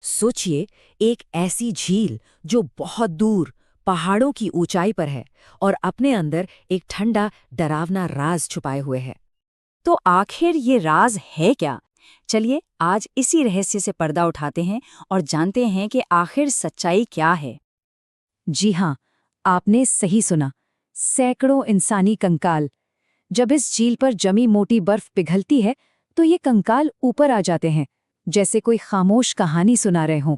सोचिए, एक ऐसी झील जो बहुत दूर पहाड़ों की ऊंचाई पर है और अपने अंदर एक ठंडा डरावना राज छुपाए हुए है। तो आखिर ये राज है क्या? चलिए आज इसी रहस्य से पर्दा उठाते हैं और जानते हैं कि आखिर सच्चाई क्या है। जी हाँ, आपने सही सुना। सैकड़ों इंसानी कंकाल। जब इस झील पर जमी मोटी बर्फ पिघलती है तो ये कंकाल ऊपर आ जाते हैं, जैसे कोई खामोश कहानी सुना रहे हों।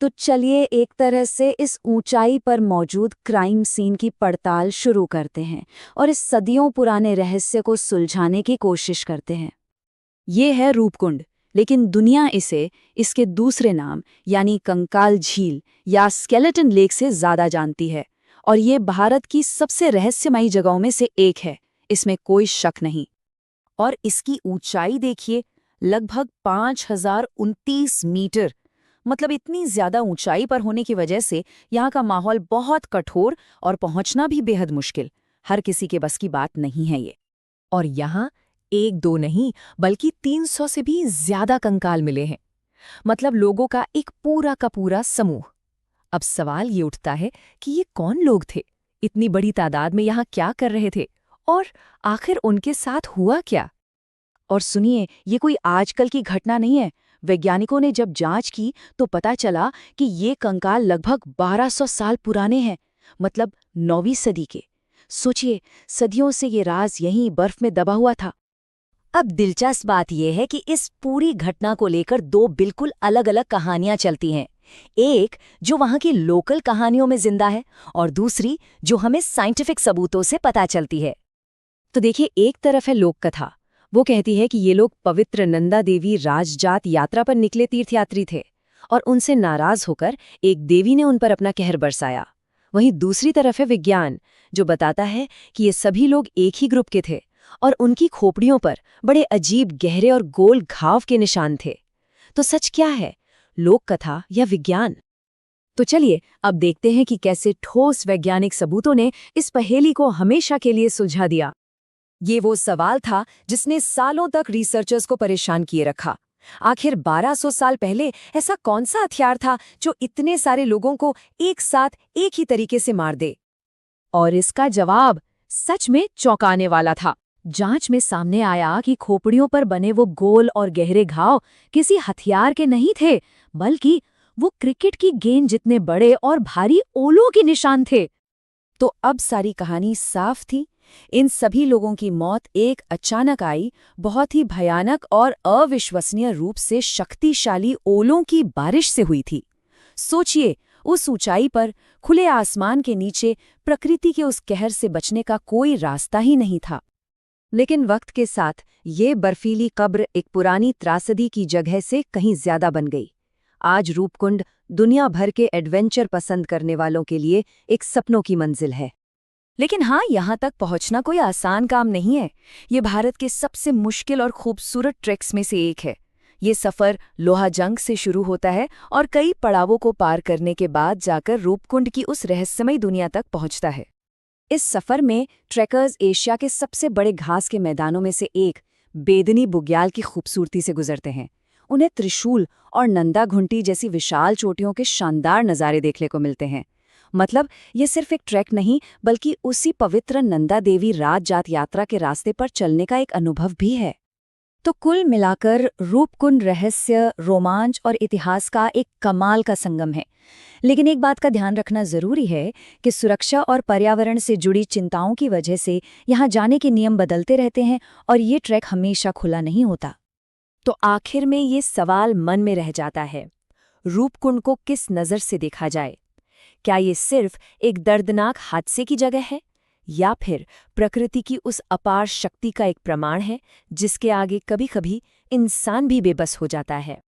तो चलिए एक तरह से इस ऊंचाई पर मौजूद क्राइम सीन की पड़ताल शुरू करते हैं और इस सदियों पुराने रहस्य को सुलझाने की कोशिश करते हैं। ये है रूपकुंड, लेकिन दुनिया इसे इसके दूसरे नाम यानी कंकाल झील या स्केलेटन लेक से ज्यादा जानती है। और ये भारत की सबसे रहस्यमयी जगहों में से एक है, इसमें कोई शक नहीं। और इसकी ऊंचाई देखिए, लगभग 5029 मीटर। मतलब इतनी ज्यादा ऊंचाई पर होने की वजह से यहाँ का माहौल बहुत कठोर और पहुंचना भी बेहद मुश्किल। हर किसी के बस की बात नहीं है ये। और यहाँ एक दो नहीं बल्कि 300 से भी ज्यादा कंकाल मिले हैं। मतलब लोगों का एक पूरा का पूरा समूह। अब सवाल ये उठता है कि ये कौन लोग थे, इतनी बड़ी तादाद में यहाँ क्या कर रहे थे, और आखिर उनके साथ हुआ क्या? और सुनिए, ये कोई आजकल की घटना नहीं है। वैज्ञानिकों ने जब जांच की तो पता चला कि ये कंकाल लगभग 1200 साल पुराने हैं, मतलब 9वीं सदी के। सोचिए, सदियों से ये राज यहीं बर्फ में दबा हुआ था। अब दिलचस्प बात यह है कि इस पूरी घटना को लेकर दो बिल्कुल अलग-अलग कहानियां चलती हैं। एक जो वहां की लोकल कहानियों में जिंदा है और दूसरी जो हमें साइंटिफिक सबूतों से पता चलती है। तो देखिए, एक तरफ है लोक कथा। वो कहती है कि ये लोग पवित्र नंदा देवी राजजात यात्रा पर निकले तीर्थयात्री थे और उनसे नाराज होकर एक देवी ने उन पर अपना कहर बरसाया। वहीं दूसरी तरफ है विज्ञान, जो बताता है कि ये सभी लोग एक ही ग्रुप के थे और उनकी खोपड़ियों पर बड़े अजीब गहरे और गोल घाव के निशान थे। तो सच क्या है, लोक कथा या विज्ञान? तो चलिए अब देखते हैं कि कैसे ठोस वैज्ञानिक सबूतों ने इस पहेली को हमेशा के लिए सुलझा दिया। ये वो सवाल था जिसने सालों तक रिसर्चर्स को परेशान किए रखा। आखिर 1200 साल पहले ऐसा कौन सा हथियार था जो इतने सारे लोगों को एक साथ एक ही तरीके से मार दे? और इसका जवाब सच में चौंकाने वाला था। जांच में सामने आया कि खोपड़ियों पर बने वो गोल और गहरे घाव किसी हथियार के नहीं थे, बल्कि वो क्रिकेट की गेंद जितने बड़े और भारी ओलों के निशान थे। तो अब सारी कहानी साफ थी। इन सभी लोगों की मौत एक अचानक आई, बहुत ही भयानक और अविश्वसनीय रूप से शक्तिशाली ओलों की बारिश से हुई थी। सोचिए, उस ऊंचाई पर खुले आसमान के नीचे प्रकृति के उस कहर से बचने का कोई रास्ता ही नहीं था। लेकिन वक्त के साथ ये बर्फीली कब्र एक पुरानी त्रासदी की जगह से कहीं ज्यादा बन गई। आज रूपकुंड दुनिया भर के एडवेंचर पसंद करने वालों के लिए एक सपनों की मंजिल है। लेकिन हाँ, यहाँ तक पहुँचना कोई आसान काम नहीं है। ये भारत के सबसे मुश्किल और खूबसूरत ट्रैक्स में से एक है। ये सफ़र लोहाजंग से शुरू होता है और कई पड़ावों को पार करने के बाद जाकर रूपकुंड की उस रहस्यमयी दुनिया तक पहुँचता है। इस सफ़र में ट्रैकर्स एशिया के सबसे बड़े घास के मैदानों में से एक बेदनी बुग्याल की खूबसूरती से गुजरते हैं। उन्हें त्रिशूल और नंदा घुंटी जैसी विशाल चोटियों के शानदार नज़ारे देखने को मिलते हैं। मतलब ये सिर्फ एक ट्रैक नहीं, बल्कि उसी पवित्र नंदा देवी राजजात यात्रा के रास्ते पर चलने का एक अनुभव भी है। तो कुल मिलाकर रूपकुंड रहस्य, रोमांच और इतिहास का एक कमाल का संगम है। लेकिन एक बात का ध्यान रखना जरूरी है कि सुरक्षा और पर्यावरण से जुड़ी चिंताओं की वजह से यहाँ जाने के नियम बदलते रहते हैं और ये ट्रैक हमेशा खुला नहीं होता। तो आखिर में ये सवाल मन में रह जाता है, रूपकुंड को किस नज़र से देखा जाए? क्या ये सिर्फ एक दर्दनाक हादसे की जगह है, या फिर प्रकृति की उस अपार शक्ति का एक प्रमाण है जिसके आगे कभी-कभी इंसान भी बेबस हो जाता है?